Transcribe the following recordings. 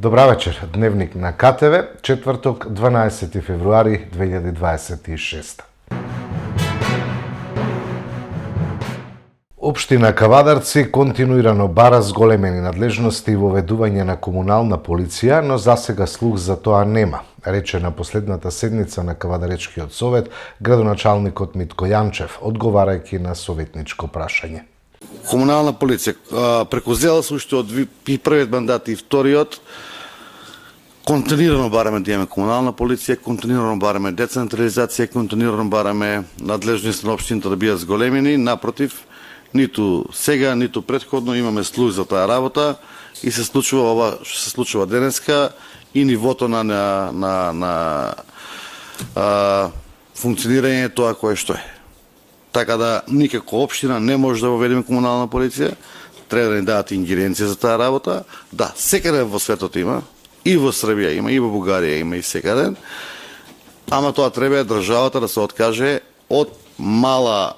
Добра вечер. Дневник на КТВ, четврток, 12 февруари 2026. Општина Кавадарци континуирано бара зголемени надлежности и воведување на комунална полиција, но засега слух за тоа нема, рече на последната седница на Кавадаречкиот совет градоначалникот Митко Јанчев, одговарајќи на советничко прашање. Комунална полиција преку ЗЕЛС уште од и првиот мандат и вториот континуирано бараме да имаме комунална полиција, континуирано бараме децентрализација, континуирано бараме надлежности на општините да бидат зголемени. Напротив, ниту сега, ниту претходно имаме слух за таа работа и се случува ова што се случува денеска и нивото на функционирање тоа кое што е. Така да никако општина не може да воведеме комунална полиција, треба да ни дадат ингеренција за таа работа. Да, секаде во светот има, и во Србија има, и во Бугарија има, и секаде. Ама тоа треба државата да се откаже од мала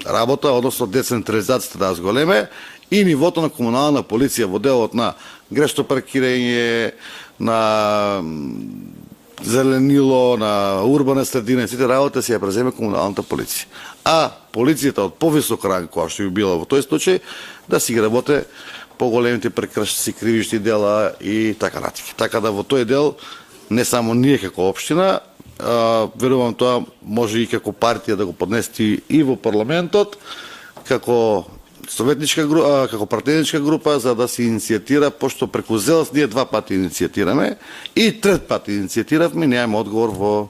работа, односно децентрализацијата да зголеме и нивото на комунална полиција во делот на грешно паркирање, на зеленило, на урбана средина и сите работи си ја преземе комуналната полиција. А полицијата од повисок ранг, која што би била во тој случај, да си ги работе поголемите прекршци, кривишни дела и така натаму. Така да во тој дел не само ние како општина, верувам тоа може и како партија да го поднести и во парламентот, како советничка група, како партијничка група, за да се иницијатира, пошто преку ЗЕЛС ние два пати иницијатираме и трет пат иницијатиравме, немаме одговор во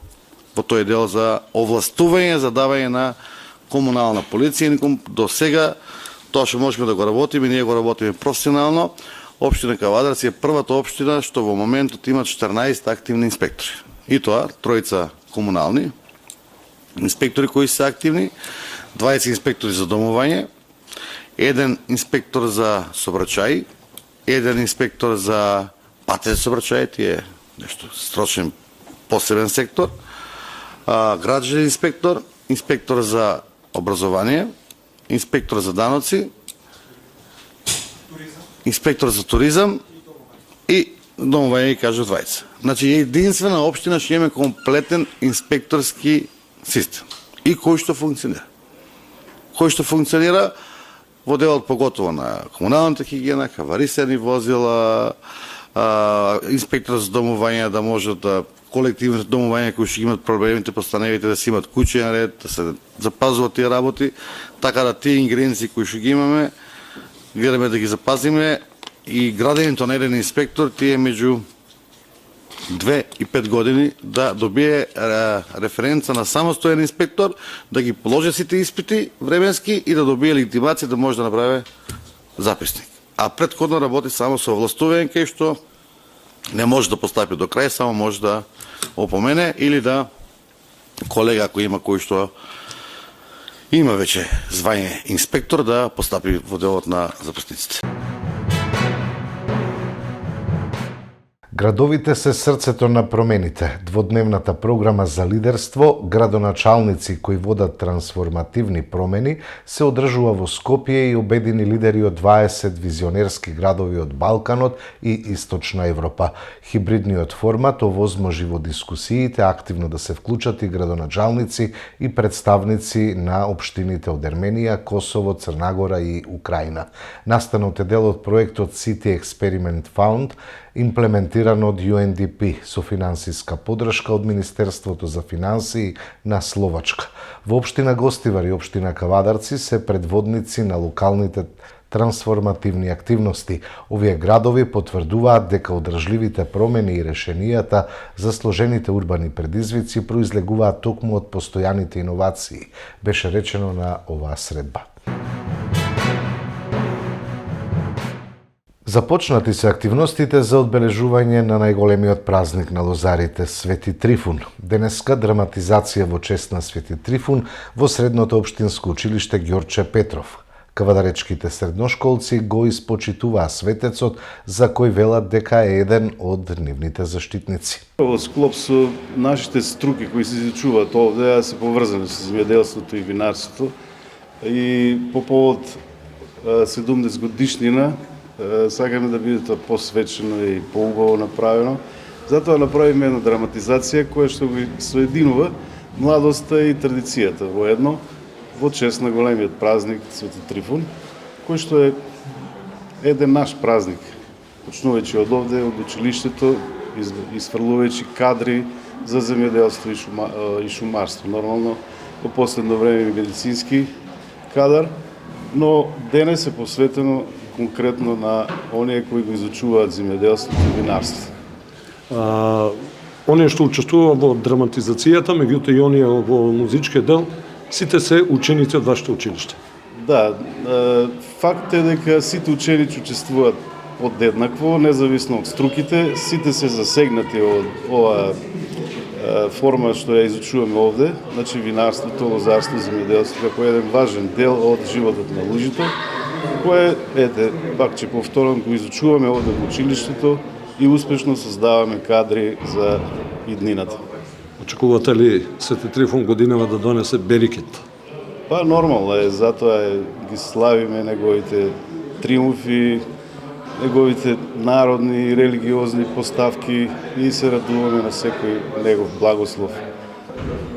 тој дел за овластување, за давање на комунална полиција. До сега тоа што можеме да го работиме, ние го работиме професионално. Општина Кавадарци е првата општина што во моментот има 14 активни инспектори. И тоа, тројца комунални инспектори кои се активни, 20 инспектори за домување, еден инспектор за сообраќај, еден инспектор за патен сообраќај, тие нешто строчен посебен сектор, граđанин инспектор, инспектор за образование, инспектор за даноци, инспектор за туризам и домување, кажа 20. Значи, единствена општина што имаме комплетен инспекторски систем и кој што функционира. Кој што функционира во делот поготово на комуналната хигиена, аварисани возила, инспектор за домување да може да колективните домувања кои што имат проблемите постаневите да си имат куќен ред, да се запазуваат тие работи, така да тие ингреденции кои што ги имаме, гледаме да ги запазиме и градењето на еден инспектор тие меѓу 2 и 5 години да добие референца на самостоен инспектор, да ги положи сите испити временски и да добие легитимација да може да направи записник. А претходно работи само со овластување кај што не може да постапи до крај, само може да опомене или да колега ако има кој што има веќе звање инспектор да постапи во делот на записниците. Градовите се срцето на промените. Дводневната програма за лидерство, градоначалници кои водат трансформативни промени, се одржува во Скопје и обедини лидери од 20 визионерски градови од Балканот и Источна Европа. Хибридниот формат овозможи во дискусиите активно да се вклучат и градоначалници и представници на општините од Ерменија, Косово, Црнагора и Украина. Настанот е дел од проектот City Experiment Fund, имплементиран од UNDP со финансиска подршка од Министерството за финансии на Словачка. Во општина Гостивар и општина Кавадарци се предводници на локалните трансформативни активности. Овие градови потврдуваат дека одржливите промени и решенијата за сложените урбани предизвици произлегуваат токму од постојаните иновации, беше речено на оваа средба. Започнати се активностите за одбележување на најголемиот празник на лозарите Свети Трифун. Денеска драматизација во чест на Свети Трифун во средното општинско училиште Ѓорче Петров. Кавадаречките средношколци го испочитуваа светецот за кој велат дека е еден од нивните заштитници. Во склоп со нашите струки кои се изучуваат овде, се поврзани со земјоделството и винарството, и по повод 70 годишнина сакаме да биде тоа посвечено и поубаво направено. Затоа направиме една драматизација која што го соединува младоста и традицијата во едно, во чест на големиот празник Свети Трифун, кој што е еден наш празник, почнувајќи од овде, од училиштето, изфрлувајќи кадри за земјоделство и шумарство. Нормално, во последно време и медицински кадар, но денес е посветено конкретно на оние кои го изучуваат земјоделството и винарството. Оние што учествува во драматизацијата, меѓутоа и оние во музичкиот дел, сите се ученици од вашето училиште. Да, факт е дека сите ученици учествуваат одеднакво, независно од струките, сите се засегнати од оваа форма што ја изучуваме овде, значи винарството, лозарство, земјоделство како еден важен дел од животот на луѓето, кое, пак ќе повторам, го изучуваме овде во училиштето и успешно создаваме кадри за иднината. Очекувате ли Свети Трифун годинава да донесе берикет? Па нормално е, затоа ги славиме неговите триумфи, неговите народни и религиозни поставки и се радуваме на секој негов благослов.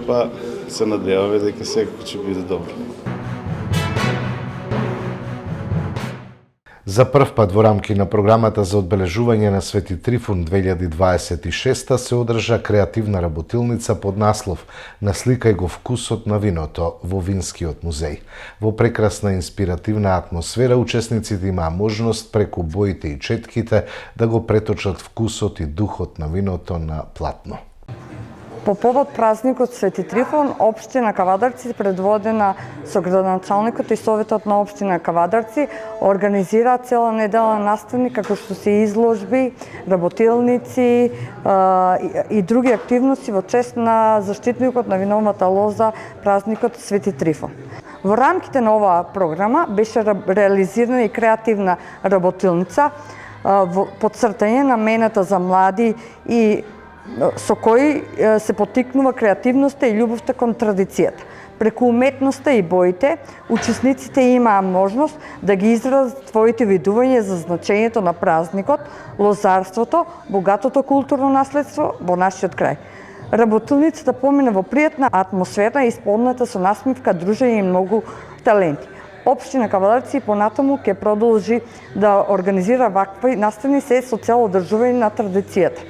Па се надеваме дека секој ќе биде добро. За прв пат во рамки на програмата за одбележување на Свети Трифун 2026 се одржа креативна работилница под наслов "Насликај го вкусот на виното" во Винскиот музеј. Во прекрасна инспиративна атмосфера учесниците имаа можност преку боите и четките да го преточат вкусот и духот на виното на платно. По повод празникот Свети Трифун, општина Кавадарци, предводена со градоначалникот и советот на општина Кавадарци, организира цела недела наставни како што се изложби, работилници и други активности во чест на заштитникот на виновата лоза, празникот Свети Трифун. Во рамките на оваа програма беше реализирана и креативна работилница во подцртање на мената за млади и со кои се поттикнува креативноста и љубовта кон традицијата. Преку уметноста и боите, учесниците имаа можност да ги изразат своите видувања за значењето на празникот, лозарството, богатото културно наследство во нашиот крај. Работилницата помина во пријатна атмосфера исполнета со насмивка, дружење и многу таленти. Општина Кавадарци понатаму ќе продолжи да организира вакви наставни се со цел одржување на традицијата.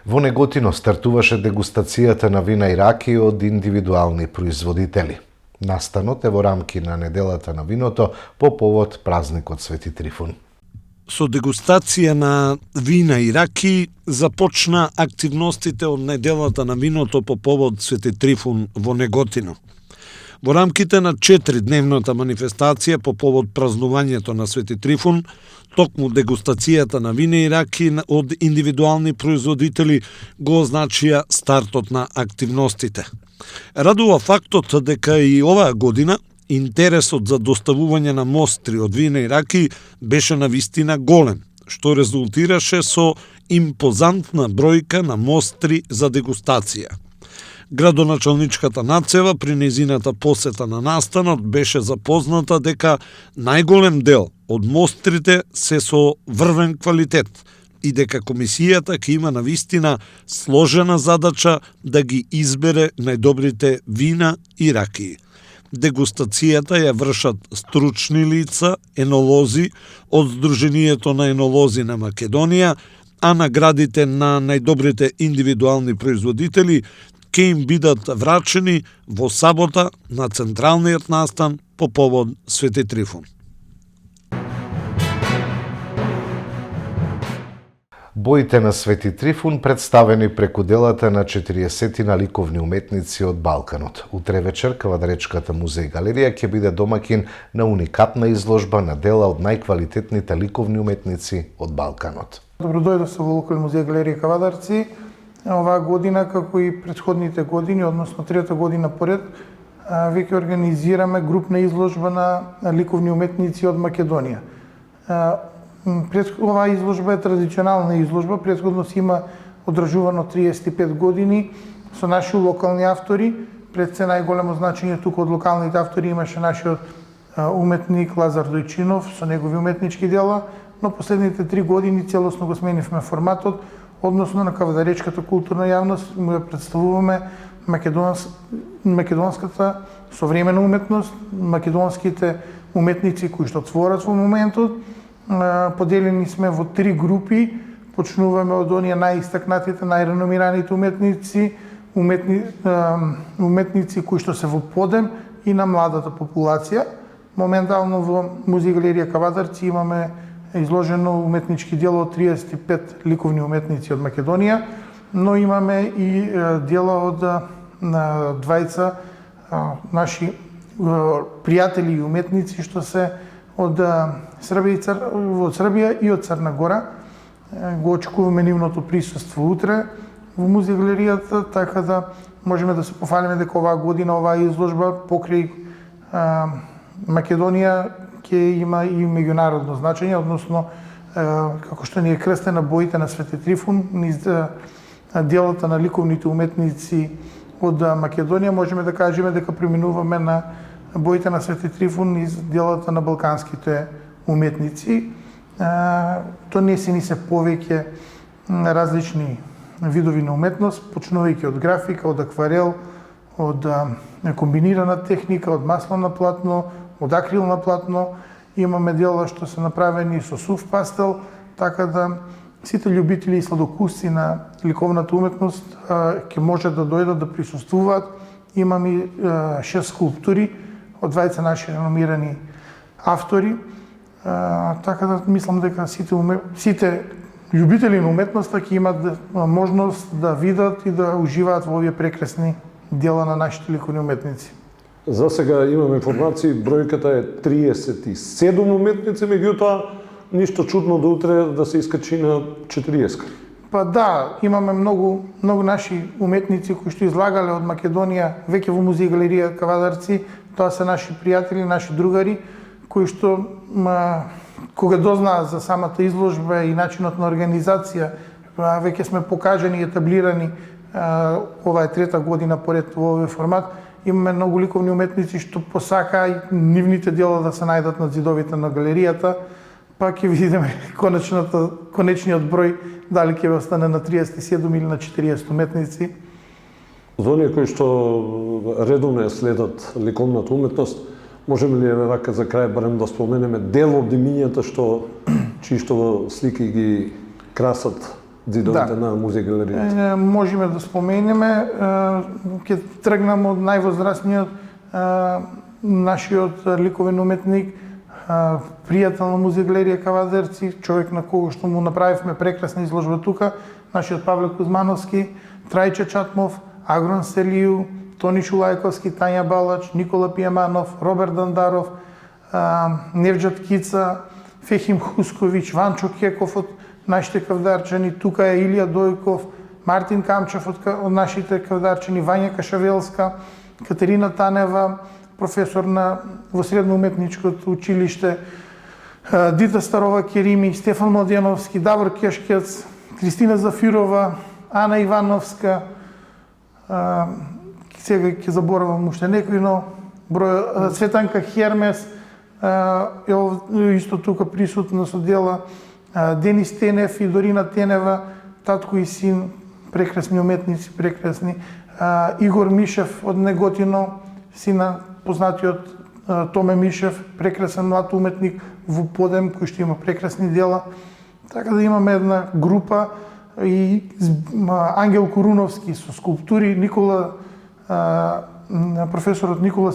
Во Неготино стартуваше дегустацијата на вина и раки од индивидуални производители. Настанот е во рамки на неделата на виното по повод празникот Свети Трифун. Со дегустација на вина и раки започна активностите од неделата на виното по повод Свети Трифун во Неготино. Во рамките на 4-дневната манифестација по повод празнувањето на Свети Трифун, токму дегустацијата на вина и раки од индивидуални производители го означија стартот на активностите. Радува фактот дека и оваа година интересот за доставување на мостри од вина и раки беше навистина голем, што резултираше со импозантна бројка на мостри за дегустација. Градоначалничката Нацева при нејзината посета на настанот беше запозната дека најголем дел од мострите се со врвен квалитет и дека комисијата ќе има навистина сложена задача да ги избере најдобрите вина и ракии. Дегустацијата ја вршат стручни лица, енолози од Сдруженијето на енолози на Македонија, а наградите на најдобрите индивидуални производители ќе им бидат врачени во сабота на централниот настан по повод Свети Трифун. Боите на Свети Трифун представени преку делата на 40 ликовни уметници од Балканот. Утре вечер Кавадаречката музеј галерија ќе биде домакин на уникатна изложба на дела од најквалитетните ликовни уметници од Балканот. Добродојдовте во Локовен музеј галерија Кавадарци. Оваа година, како и претходните години, односно трета година поред, веќе организираме групна изложба на ликовни уметници од Македонија. Оваа изложба е традиционална изложба, претходно си има одржувано 35 години со наши локални автори. Пред се најголемо значење тука од локалните автори имаше нашиот уметник Лазар Дојчинов со негови уметнички дела, но последните 3 години целосно го сменивме форматот, односно на кавадаречката културна јавност му ја представуваме македонската современа уметност, македонските уметници кои што творат во моментот. Поделени сме во 3 групи, почнуваме од оние најистакнатите, најреномираните уметници кои што се во подем и на младата популација. Моментално во Музеј галерија Кавадарци имаме изложено уметнички дела од 35 ликовни уметници од Македонија, но имаме и дела од двајца наши пријатели и уметници што се од Србија и од Црна Гора. Го очекуваме нивното присуство утре во Музеј галеријата, така да можеме да се пофалиме дека оваа година оваа изложба покрај Македонија ќе има и меѓународно значење, односно како што ни е крстена боите на Свети Трифун, низ делата на ликовните уметници од Македонија, можеме да кажеме дека преминуваме на боите на Свети Трифун низ делата на балканските уметници. То не се повеќе различни видови на уметност, почнувајќи од графика, од акварел, од комбинирана техника, од масло на платно, од акрил на платно. Имаме дела што се направени со сув пастел, така да сите љубители и сладокусци на ликовната уметност ќе може да дојдат да присуствуваат. Имаме 6 скулптури од двајца наши реномирани автори, така да мислам дека сите љубители на уметноста ќе имат можност да видат и да уживаат во овие прекрасни дела на нашите ликовни уметници. За сега имаме информации, бројката е 37 уметници, меѓутоа ништо чудно до утре да се искачи на 40. Па да, имаме многу наши уметници кои што излагале од Македонија веќе во Музеј галерија Кавадарци. Тоа се наши пријатели, наши другари, кои што кога дознаат за самата изложба и начинот на организација, веќе сме покажани и етаблирани, ова е 3-та година поред во овој формат. Имаме многу ликовни уметници што посака и нивните дела да се најдат на зидовите на галеријата, па ќе видиме конечниот број дали ќе остане на 37 или на 40 уметници. За оние кои што редовно ја следат ликовната уметност, можеме ли вака за крај барем да споменеме дел од имињата чии слики ги красат зидовите на Музеј галеријата? Можеме да споменеме, ќе тргнам од највозрастниот нашиот ликовен уметник, пријател на Музеј галерија Кавадарци, човек на кого што му направивме прекрасна изложба тука, нашиот Павле Кузмановски, Трајче Чатмов, Агрон Селију, Тони Шулајковски, Тања Балач, Никола Пијаманов, Роберт Дандаров, Невџат Кица, Фехим Хусковиќ, Ванчо Кеков од нашите кавдарчани, тука е Илија Дојков, Мартин Камчев од нашите кавдарчани, Вања Кашавелска, Катерина Танева, професор во средно уметничкото училиште, Дита Старова Керими, Стефан Младеновски, Давор Кешкец, Кристина Зафирова, Ана Ивановска, сега ќе заборавам уште некои, но Светанка Хермес, исто тука присутна со дела, Денис Тенев и Дорина Тенева, татко и син, прекрасни уметници, прекрасни. Игор Мишев од Неготино, сина познатиот Томе Мишев, прекрасен млад уметник во подем кој што има прекрасни дела. Така да имаме една група и Ангел Коруновски со скулптури, професорот Никола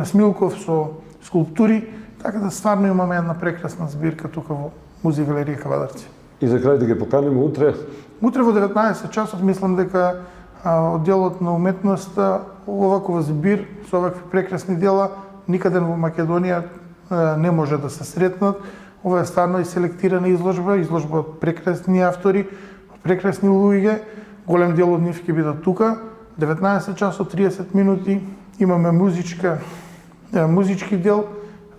Смилков со скулптури, така да стварно имаме една прекрасна збирка тука во Музеј галерија Кавадарци. И за крај да ги поканиме утре? Утре во 19 часот мислам дека одделот на уметноста оваков збир со овакви прекрасни дела никаде во Македонија не може да се сретнат. Ова е стварно и селектирана изложба од прекрасни автори, од прекрасни луѓе. Голем дел од нив ќе бидат тука. 19 часот 30 минути имаме музички дел.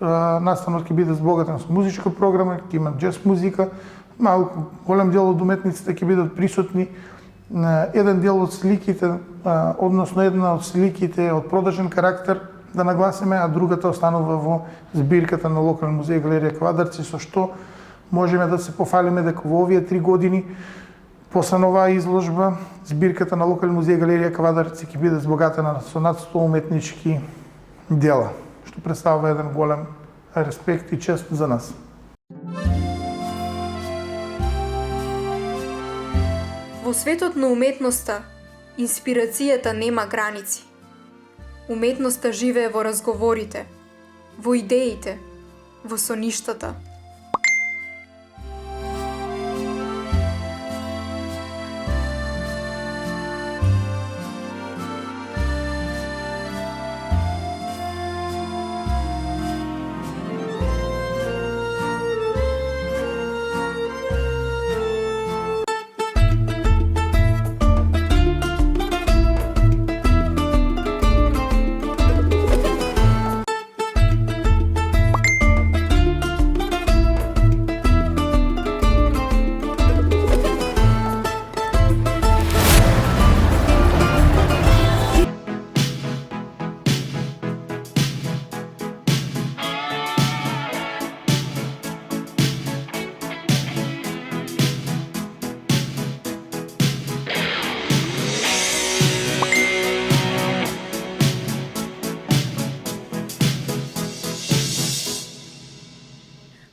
Настанот ќе биде збогатен со музичка програма, ќе има џез музика. Малку голем дел од уметниците ќе бидат присутни. Еден дел од сликите, односно една од сликите од продажен карактер, да нагласиме, а другата останува во збирката на Локален музеј галерија Кавадарци, со што можеме да се пофалиме дека во овие 3 години после оваа изложба збирката на Локален музеј галерија Кавадарци ќе биде збогатена со над 100 уметнички дела, што представува еден голем респект и чест за нас. Во светот на уметноста, инспирацијата нема граници. Уметноста живее во разговорите, во идеите, во соништата.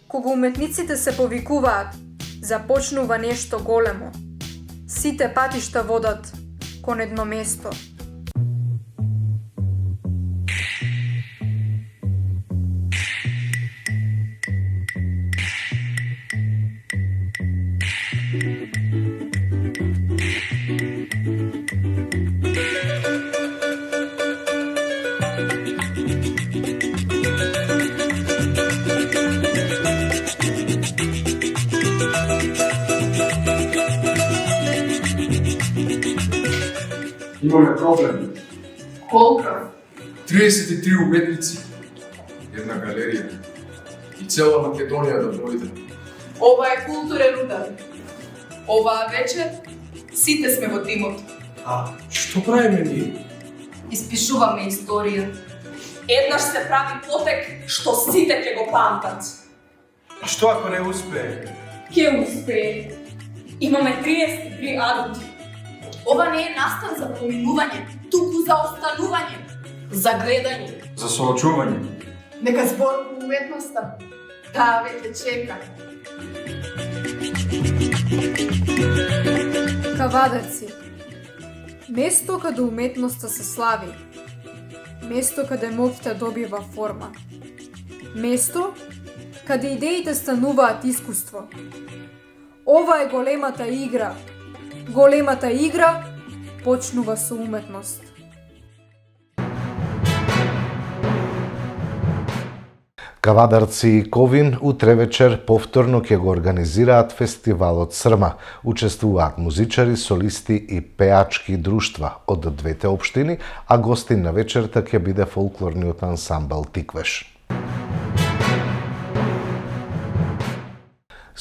Кога уметниците се повикуваат, започнува нешто големо. Сите патишта водат кон едно место. Имаме проблем. Колка? 33 уметници, една галерија и цела Македонија да дојде. Ова е културен удар. Оваа вечер сите сме во тимот. А што правиме ние? Испишуваме историја. Еднаш се прави потек што сите ќе го памтат. А што ако не успее? Ќе успее. Имаме 33 адути. Ова не е настан за поминување, туку за останување, за гледање. За соочување. Нека збор по уметноста, таа веќе чека. Кавадарци. Место каде уметноста се слави. Место каде моќта добива форма. Место каде идеите стануваат искуство. Ова е големата игра. Големата игра почнува со уметност. Кавадарци и Ковин утре вечер повторно ќе го организираат фестивалот Срма. Учествуваат музичари, солисти и пеачки друштва од двете општини, а гостин на вечерта ќе биде фолклорниот ансамбл Тиквеш.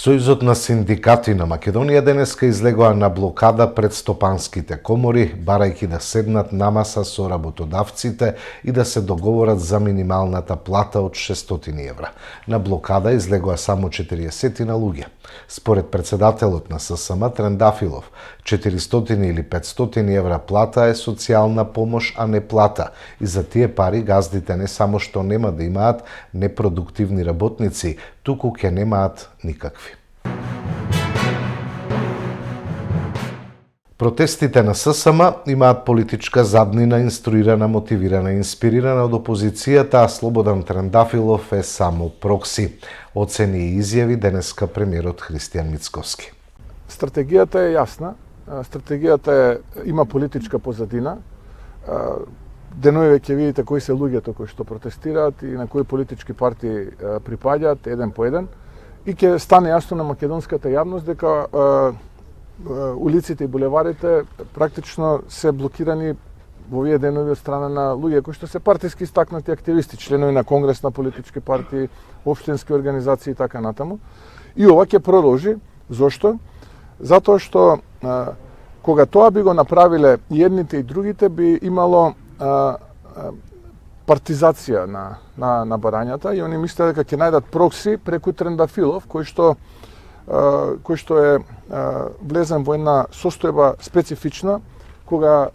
Сојузот на синдикати на Македонија денеска излегоа на блокада пред стопанските комори, барајќи да седнат на маса со работодавците и да се договорат за минималната плата од 600 евра. На блокада излегоа само 40 луѓе. Според председателот на ССМ Трендафилов, 400 или 500 евра плата е социјална помош, а не плата. И за тие пари газдите не само што нема да имаат непродуктивни работници, туку ќе немаат никакви. Протестите на ССМ имаат политичка заднина, инструирана, мотивирана и инспирирана од опозицијата, а Слободан Трендафилов е само прокси. Оцени и изјави денеска премиерот Христијан Мицковски. Стратегијата е јасна. Стратегијата има политичка позадина. Денојаве ќе видите кои се луѓето кои што протестираат и на кои политички партии припаѓаат еден по еден. И ќе стане јасно на македонската јавност дека улиците и булеварите практично се блокирани во овие денови од страна на луѓе кои што се партиски истакнати активисти, членови на Конгрес на политички партии, општински организации и така натаму. И ова ќе продолжи. Зошто? Затоа што кога тоа би го направиле и едните и другите, би имало партизација на барањата и они мислеа дека ќе најдат прокси преку Трендафилов, кој што е влезен во една состојба специфична, кога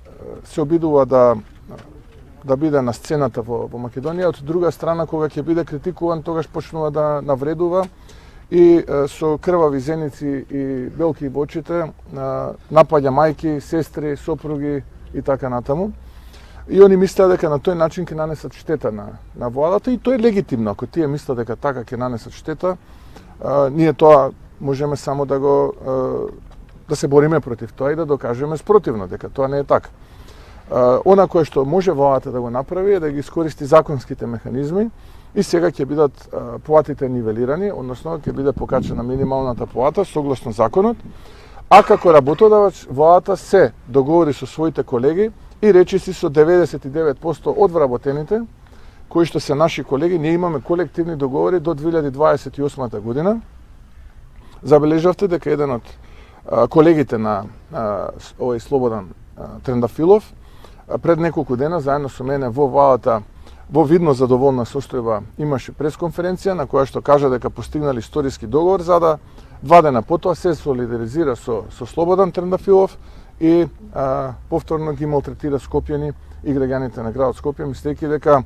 се обидува да биде на сцената во Македонија, од друга страна кога ќе биде критикуван, тогаш почнува да навредува и со крвави зеници и белки во очите напаѓа мајки, сестри, сопруги и така натаму. И они мислеа дека на тој начин ќе нанесат штета на владата и тоа е легитимно. Ако тие мислат дека така ќе нанесат штета, ние тоа можеме само да се бориме против тоа и да докажеме спротивно дека тоа не е така. Она кое што може владата да го направи е да ги искористи законските механизми и сега ќе бидат платите нивелирани, односно ќе биде покачена минималната плата согласно законот, а како работодавач владата се договори со своите колеги и речиси со 99% од вработените, кои што се наши колеги, ние имаме колективни договори до 2028 година. Забележавте дека еден од колегите на овој Слободан Трендафилов пред неколку дена заедно со мене во владата во видно задоволна состојба имаше пресконференција на која што кажа дека постигнали историски договор за да 2 дена потоа се солидаризира со Слободан Трендафилов и повторно ги малтретира Скопјани и граѓаните на градот Скопје, мислејќи дека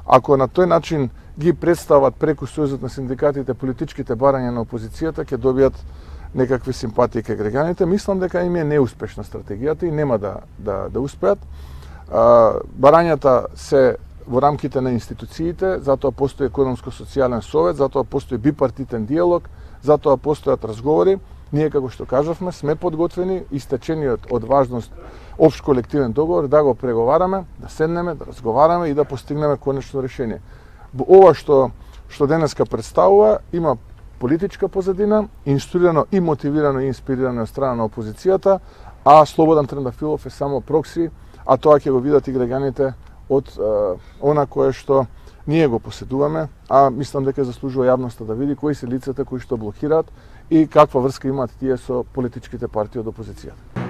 ако на тој начин ги представат преку Сојузот на синдикатите политичките барања на опозицијата, ќе добијат некакви симпатии кај граѓаните. Мислам дека им е неуспешна стратегијата и нема да успеат. Барањата се во рамките на институциите, затоа постои економско-социјален совет, затоа постои бипартитен диалог, затоа постојат разговори. Ние, како што кажавме, сме подготвени, истечениот од важност општ колективен договор, да го преговараме, да седнеме, да разговараме и да постигнеме конечно решение. Ова што денеска представува има политичка позадина, инструирано и мотивирано и инспирирано од страна на опозицијата, а Слободан Трендафилов е само прокси, а тоа ќе го видат и граѓаните од она кое што ние го поседуваме, а мислам дека заслужува јавноста да види кои се лицата кои што блокираат и каква врска имаат тие со политичките партии од опозицијата.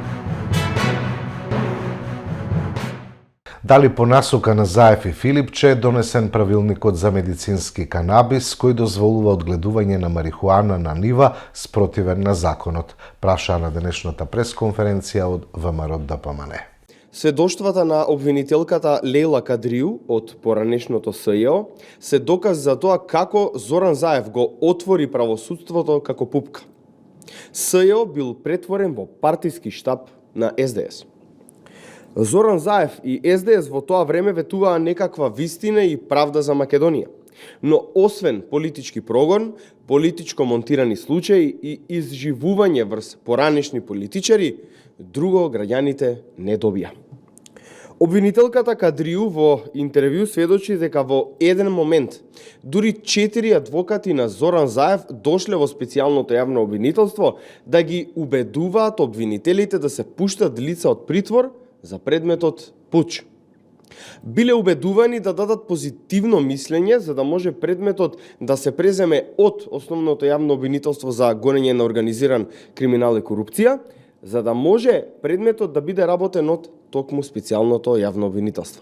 Дали по насока на Заев и Филипче е донесен правилникот за медицински канабис кој дозволува одгледување на марихуана на нива спротивен на законот, праша на денешната пресконференција од ВМРО ДПМН. Сведоштвата на обвинителката Лейла Кадриу од поранешното СЈО се доказ за тоа како Зоран Заев го отвори правосудството како пупка. СЈО бил претворен во партиски штаб на СДС. Зоран Заев и СДС во тоа време ветуваа некаква вистина и правда за Македонија. Но освен политички прогон, политичко монтирани случаи и изживување врз поранешни политичари, друго граѓаните не добија. Обвинителката Кадриу во интервју сведочи дека во еден момент дури 4 адвокати на Зоран Заев дошле во специјалното јавно обвинителство да ги убедуваат обвинителите да се пуштат лица од притвор за предметот пуч. Биле убедувани да дадат позитивно мислење за да може предметот да се преземе од основното јавно обвинителство за гонење на организиран криминал и корупција, за да може предметот да биде работен од токму специјалното јавно обвинителство.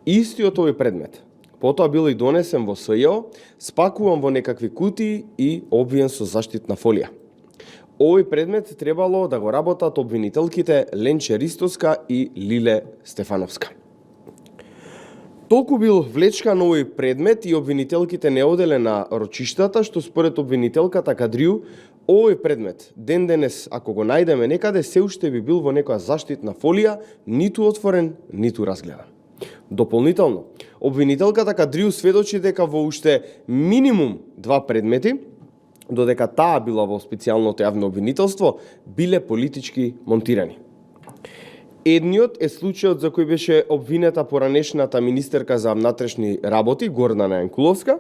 Истиот овој предмет потоа бил и донесен во СЈО, спакуван во некакви кутии и обвиен со заштитна фолија. Овој предмет требало да го работат обвинителките Ленче Ристоска и Лиле Стефановска. Толку бил влечкан овој предмет и обвинителките не оделе на рочиштата, што според обвинителката Кадриу, овој предмет, ден денес, ако го најдеме некаде, се уште би бил во некоја заштитна фолија, ниту отворен, ниту разгледан. Дополнително, обвинителката Кадриу сведочи дека во уште минимум 2 предмети, додека таа била во специјалното јавно обвинителство, биле политички монтирани. Едниот е случајот за кој беше обвинета поранешната министерка за внатрешни работи Гордана Јанкуловска,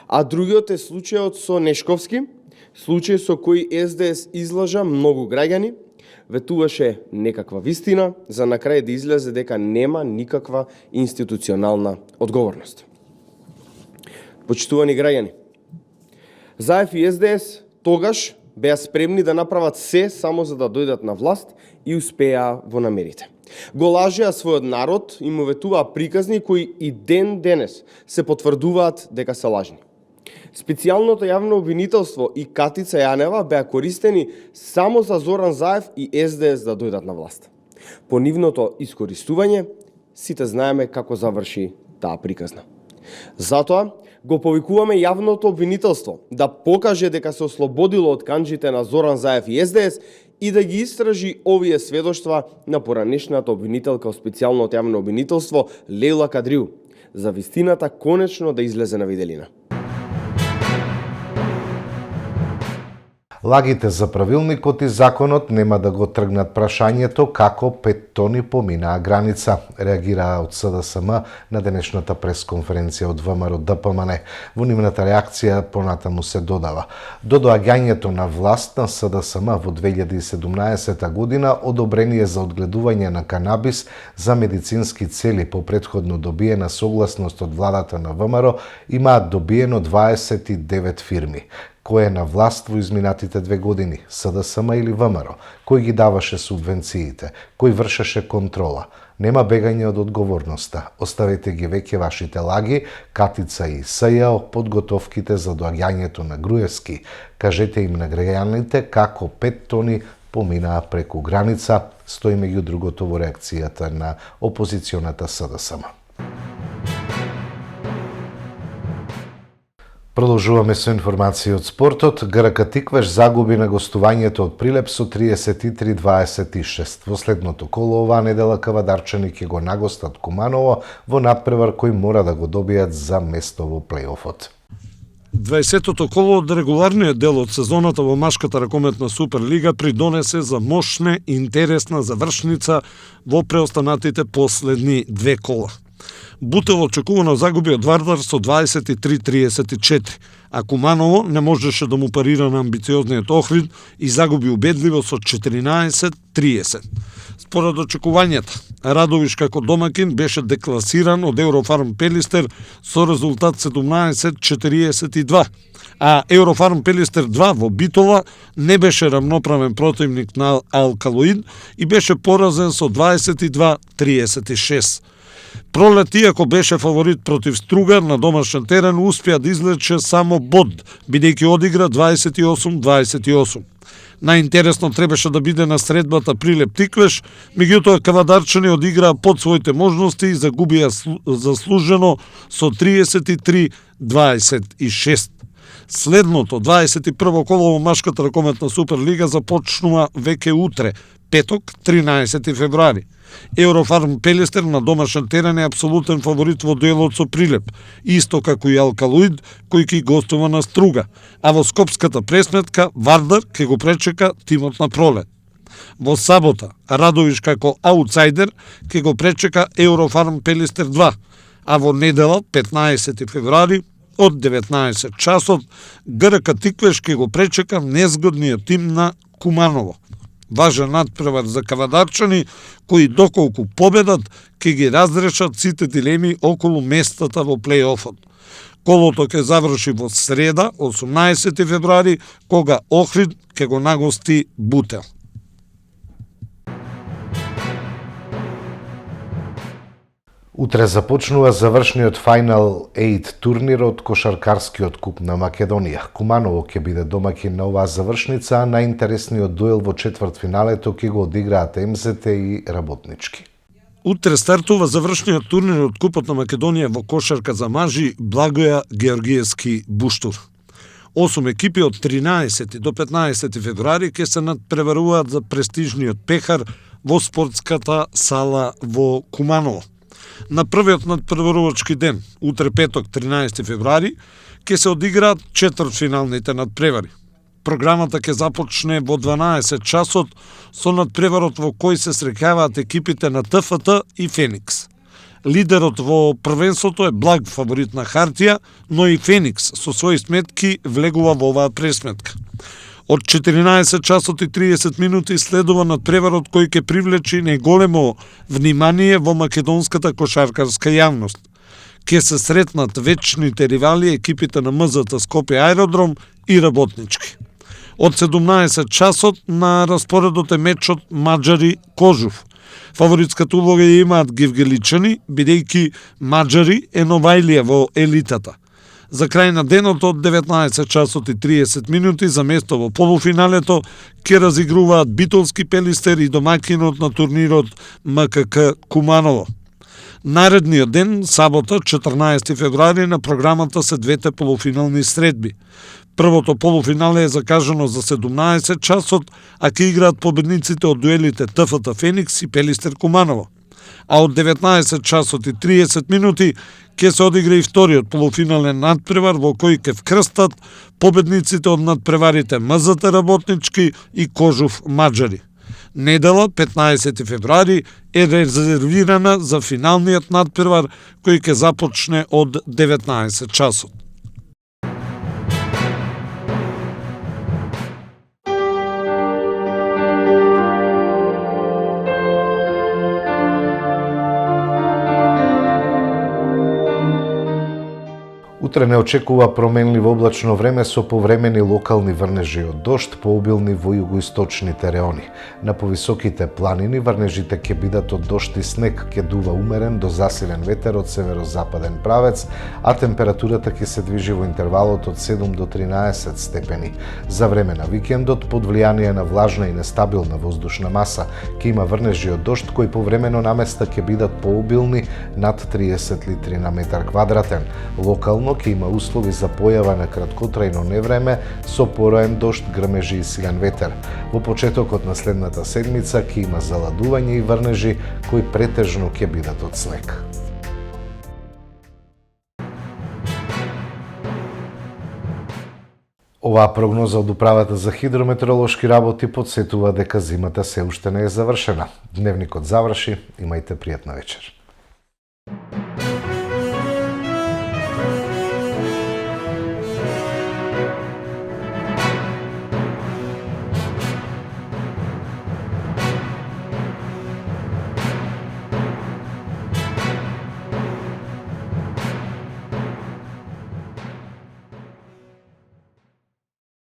а другиот е случајот со Нешковски, случај со кој СДС излажа многу граѓани, ветуваше некаква вистина, за на крај да излезе дека нема никаква институционална одговорност. Почитувани граѓани, Заев и СДС тогаш беа спремни да направат се само за да дојдат на власт и успеа во намерите. Го лажеа својот народ и му ветуваа приказни кои и ден денес се потврдуваат дека се лажни. Специјалното јавно обвинителство и Катица Јанева беа користени само за Зоран Заев и СДС да дојдат на власт. По нивното искористување, сите знаеме како заврши таа приказна. Затоа го повикуваме јавното обвинителство да покаже дека се ослободило од канџите на Зоран Заев и СДС и да ги истражи овие сведоштва на поранешната обвинителка од специјалното јавно обвинителство Лейла Кадриу, за вистината конечно да излезе на виделина. Лагите за правилникот и законот нема да го тргнат прашањето како 5 тони поминаа граница, реагираа од СДСМ на денешната пресконференција од ВМРО ДПМН. Во нивната реакција понатаму се додава: до доаѓањето на власт на СДСМ во 2017 година одобрение за одгледување на канабис за медицински цели по претходно добиена согласност од владата на ВМРО имаат добиено 29 фирми. Кој е на власт во изминатите 2 години, СДСМ или ВМРО, кој ги даваше субвенциите, кој вршеше контрола. Нема бегање од одговорноста. Оставете ги веќе вашите лаги, Катица и СЈО, подготовките за доаѓањето на Груевски. Кажете им на граѓаните како 5 тони поминаа преку граница, стои меѓу другото во реакцијата на опозиционата СДСМ. Продолжуваме со информации од спортот. ГРК Тиквеш загуби на гостувањето од Прилеп со 33-26. Во следното коло оваа недела кавадарчани ќе го нагостат Куманово во надпревар кој мора да го добијат за место во плейофот. 20-тото коло од регуларниот дел од сезоната во машката ракометна Суперлига придонесе за мощна и интересна завршница во преостанатите последни 2 кола. Бутел очекувано загуби од Вардар со 23-34, а Куманово не можеше да му парира на амбициозниот Охрид и загуби убедливо со 14-30. Според очекувањата, Радовиш како домакин беше декласиран од Еврофарм Пелистер со резултат 17-42, а Еврофарм Пелистер 2 во Битола не беше рамноправен противник на Алкалоид и беше поразен со 22-36. Пролет, иако беше фаворит против Стругар на домашен терен, успеа да излече само бод, бидејќи одигра 28-28. Најинтересно требаше да биде на средбата Прилеп Тиквеш, меѓутоа кавадарчани одиграа под своите можности и загубија заслужено со 33-26. Следното, 21 коло во машката ракометна Суперлига започнува веќе утре, петок, 13 февруари. Еврофарм Пелистер на домашен терен е апсолутен фаворит во дуелот со Прилеп, исто како и Алкалоид, кој ќе гостува на Струга, а во скопската пресметка Вардар ќе го пречека тимот на Пролет. Во сабота, Радовиш како аутсайдер ќе го пречека Еврофарм Пелистер 2, а во недела, 15 февруари, од 19 часот, ГРК Тиквеш ќе го пречека незгодниот тим на Куманово. Важен надпревар за кавадарчани, кои доколку победат, ќе ги разрешат сите дилеми околу местата во плейофот. Колото ќе заврши во среда, 18 февруари, кога Охрид ќе го нагости Бутел. Утре започнува завршниот Final 8 турнир од кошаркарскиот куп на Македонија. Куманово ќе биде домакин на оваа завршница, а најинтересниот дуел во четвртфиналето ќе го одиграат МЗТ и Работнички. Утре стартува завршниот турнир од Купот на Македонија во кошарка за мажи Благоја Георгиевски Буштур. 8 екипи од 13 до 15 февруари ќе се надпреваруваат за престижниот пехар во спортската сала во Куманово. На првиот надпреварувачки ден, утре петок 13 февруари, ќе се одиграат четвртфиналните надпревари. Програмата ќе започне во 12 часот со надпреварот во кој се среќаваат екипите на ТФТ и Феникс. Лидерот во првенството е благ фаворит на хартија, но и Феникс со своји сметки влегува во оваа пресметка. Од 14 часот и 30 минути следува надпреварот кој ќе привлечи неголемо внимание во македонската кошаркарска јавност. Ќе се сретнат вечните ривали екипите на МЗТ Скопје Аеродром и Работнички. Од 17 часот на распоредот е мечот Маџари Кожув. Фаворитската улога ја имаат гевгеличани, бидејќи маđари е новајлија во елитата. За крај на денот од 19 часот и 30 минути за место во полуфиналето ќе разигруваат битолски Пелистер и домакинот на турнирот МКК Куманово. Наредниот ден, сабота, 14 февруари, на програмата се двете полуфинални средби. Првото полуфинале е закажано за 17 часот, а ќе играат победниците од дуелите ТФТ Феникс и Пелистер Куманово. А од 19 часот и 30 минути ќе се одигра и вториот полуфинален надпревар во кој ќе вкрстат победниците од надпреварите МЗТ Работнички и Кожув Маđари. Недела, 15 февруари, е резервирана за финалниот надпревар кој ќе започне од 19 часот. Утре не очекува променливо облачно време со повремени локални врнежи од дожд, пообилни во југоисточните реони. На повисоките планини врнежите ќе бидат од дожд и снег, ќе дува умерен до засилен ветер од северозападен правец, а температурата ќе се движи во интервалот од 7 до 13 степени. За време на викендот, под влијание на влажна и нестабилна воздушна маса, ќе има врнежи од дожд кои повремено на места ќе бидат пообилни над 30 литри на метар квадратен. Локално ќе има услови за појава на краткотрајно невреме со пороен дожд, грмежи и силен ветер. Во почетокот на следната седмица ќе има заладување и врнежи кои претежно ќе бидат од снег. Оваа прогноза од Управата за хидрометеоролошки работи потсетува дека зимата се уште не е завршена. Дневникот заврши, имајте пријатна вечер.